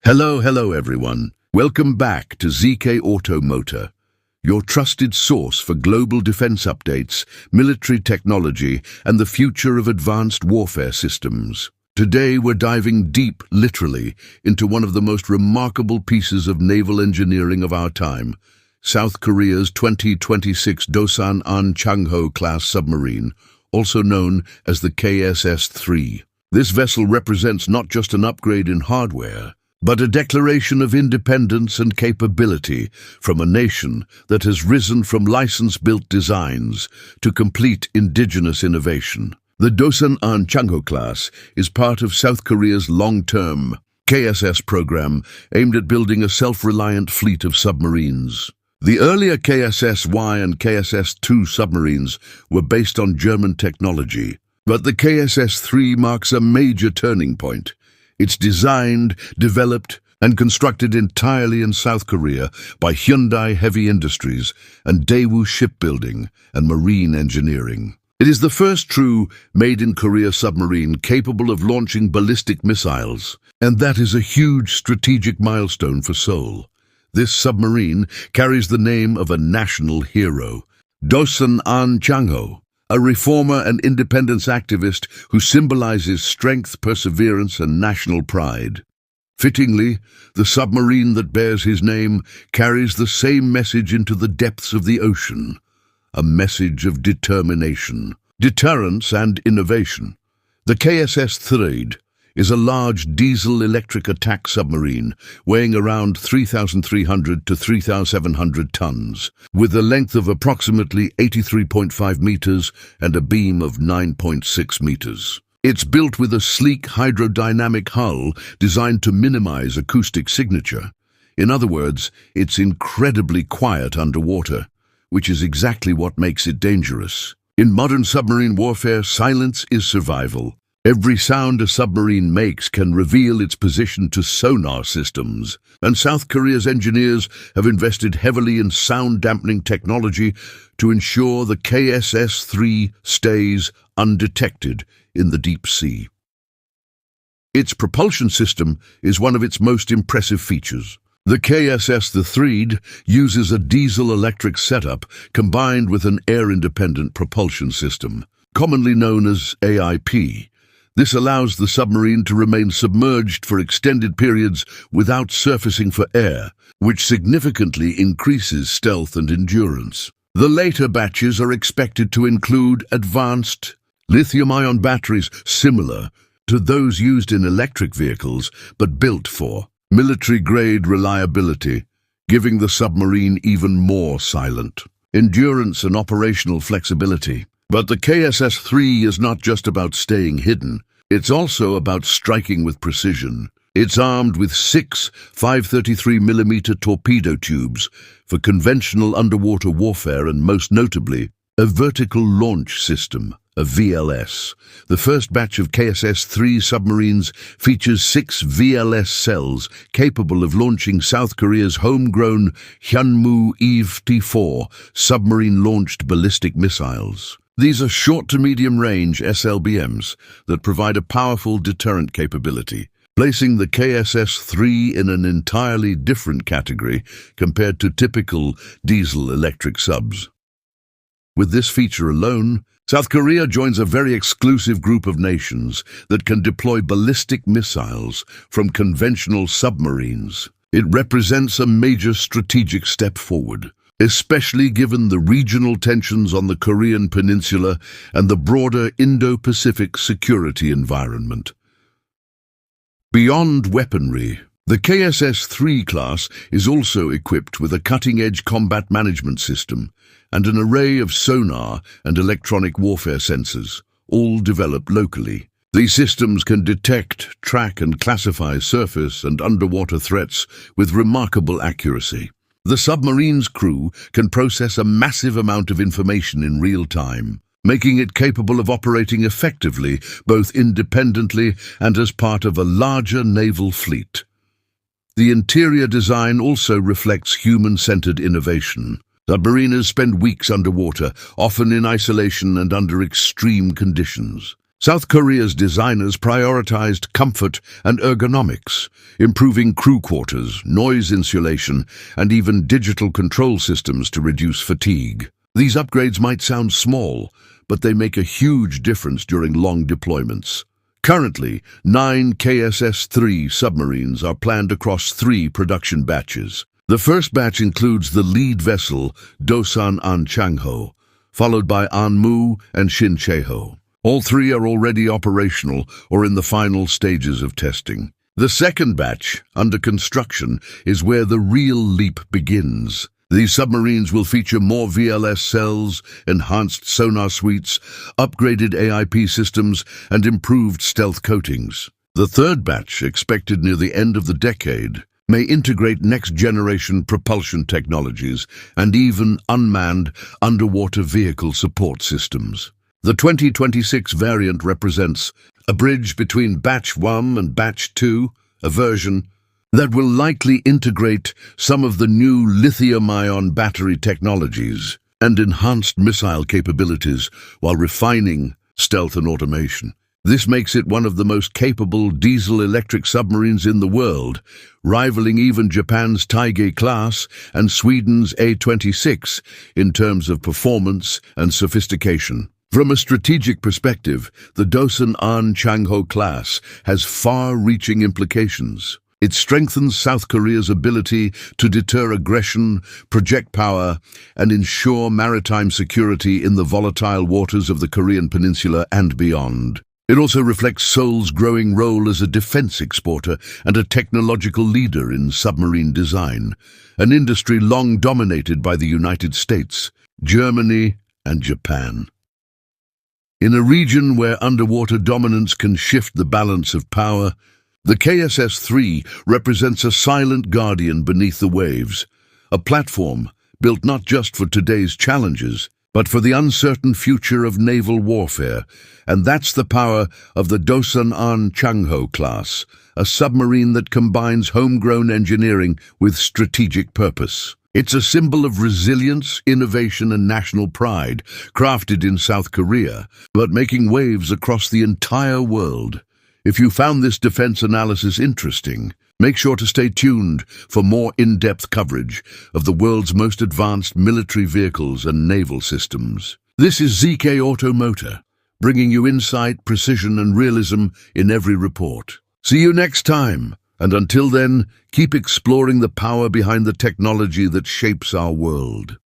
Hello everyone. Welcome back to ZK Auto Moter, your trusted source for global defense updates, military technology, and the future of advanced warfare systems. Today we're diving deep, literally, into one of the most remarkable pieces of naval engineering of our time, South Korea's 2026 Dosan Ahn Changho-class submarine, also known as the KSS-III. This vessel represents not just an upgrade in hardware, but a declaration of independence and capability from a nation that has risen from license-built designs to complete indigenous innovation. The Dosan Ahn Changho-class is part of South Korea's long-term KSS program aimed at building a self-reliant fleet of submarines. The earlier KSS-Y and KSS-II submarines were based on German technology, but the KSS-III marks a major turning point. It's designed, developed, and constructed entirely in South Korea by Hyundai Heavy Industries and Daewoo Shipbuilding and Marine Engineering. It is the first true made-in-Korea submarine capable of launching ballistic missiles, and that is a huge strategic milestone for Seoul. This submarine carries the name of a national hero, Dosan Ahn Changho, a reformer and independence activist who symbolizes strength, perseverance, and national pride. Fittingly, the submarine that bears his name carries the same message into the depths of the ocean, a message of determination, deterrence, and innovation. The KSS-III is a large diesel-electric attack submarine weighing around 3,300 to 3,700 tons, with a length of approximately 83.5 meters and a beam of 9.6 meters. It's built with a sleek hydrodynamic hull designed to minimize acoustic signature. In other words, it's incredibly quiet underwater, which is exactly what makes it dangerous. In modern submarine warfare, silence is survival. Every sound a submarine makes can reveal its position to sonar systems, and South Korea's engineers have invested heavily in sound-dampening technology to ensure the KSS-III stays undetected in the deep sea. Its propulsion system is one of its most impressive features. The KSS-III uses a diesel-electric setup combined with an air-independent propulsion system, commonly known as AIP. This allows the submarine to remain submerged for extended periods without surfacing for air, which significantly increases stealth and endurance. The later batches are expected to include advanced lithium-ion batteries similar to those used in electric vehicles, but built for military-grade reliability, giving the submarine even more silent endurance and operational flexibility. But the KSS-III is not just about staying hidden, it's also about striking with precision. It's armed with 6 533mm torpedo tubes for conventional underwater warfare and, most notably, a vertical launch system, a VLS. The first batch of KSS-III submarines features 6 VLS cells capable of launching South Korea's homegrown Hyunmoo IV-4 submarine-launched ballistic missiles. These are short to medium-range SLBMs that provide a powerful deterrent capability, placing the KSS-III in an entirely different category compared to typical diesel-electric subs. With this feature alone, South Korea joins a very exclusive group of nations that can deploy ballistic missiles from conventional submarines. It represents a major strategic step forward, especially given the regional tensions on the Korean peninsula and the broader Indo-Pacific security environment. Beyond weaponry, the KSS-III class is also equipped with a cutting-edge combat management system and an array of sonar and electronic warfare sensors, all developed locally. These systems can detect, track, and classify surface and underwater threats with remarkable accuracy. The submarine's crew can process a massive amount of information in real time, making it capable of operating effectively both independently and as part of a larger naval fleet. The interior design also reflects human-centered innovation. Submariners spend weeks underwater, often in isolation and under extreme conditions. South Korea's designers prioritized comfort and ergonomics, improving crew quarters, noise insulation, and even digital control systems to reduce fatigue. These upgrades might sound small, but they make a huge difference during long deployments. Currently, 9 KSS-III submarines are planned across 3 production batches. The first batch includes the lead vessel, Dosan Ahn Changho, followed by Hyunmoo and Changho. All 3 are already operational or in the final stages of testing. The second batch, under construction, is where the real leap begins. These submarines will feature more VLS cells, enhanced sonar suites, upgraded AIP systems, and improved stealth coatings. The third batch, expected near the end of the decade, may integrate next-generation propulsion technologies and even unmanned underwater vehicle support systems. The 2026 variant represents a bridge between Batch 1 and Batch 2, a version that will likely integrate some of the new lithium-ion battery technologies and enhanced missile capabilities while refining stealth and automation. This makes it one of the most capable diesel-electric submarines in the world, rivaling even Japan's Taige-class and Sweden's A-26 in terms of performance and sophistication. From a strategic perspective, the Dosan Ahn Changho-class has far-reaching implications. It strengthens South Korea's ability to deter aggression, project power, and ensure maritime security in the volatile waters of the Korean Peninsula and beyond. It also reflects Seoul's growing role as a defense exporter and a technological leader in submarine design, an industry long dominated by the United States, Germany, and Japan. In a region where underwater dominance can shift the balance of power, the KSS-III represents a silent guardian beneath the waves, a platform built not just for today's challenges, but for the uncertain future of naval warfare. And that's the power of the Dosan Ahn Changho-class, a submarine that combines homegrown engineering with strategic purpose. It's a symbol of resilience, innovation, and national pride, crafted in South Korea, but making waves across the entire world. If you found this defense analysis interesting, make sure to stay tuned for more in-depth coverage of the world's most advanced military vehicles and naval systems. This is ZK Auto Moter, bringing you insight, precision, and realism in every report. See you next time, and until then, keep exploring the power behind the technology that shapes our world.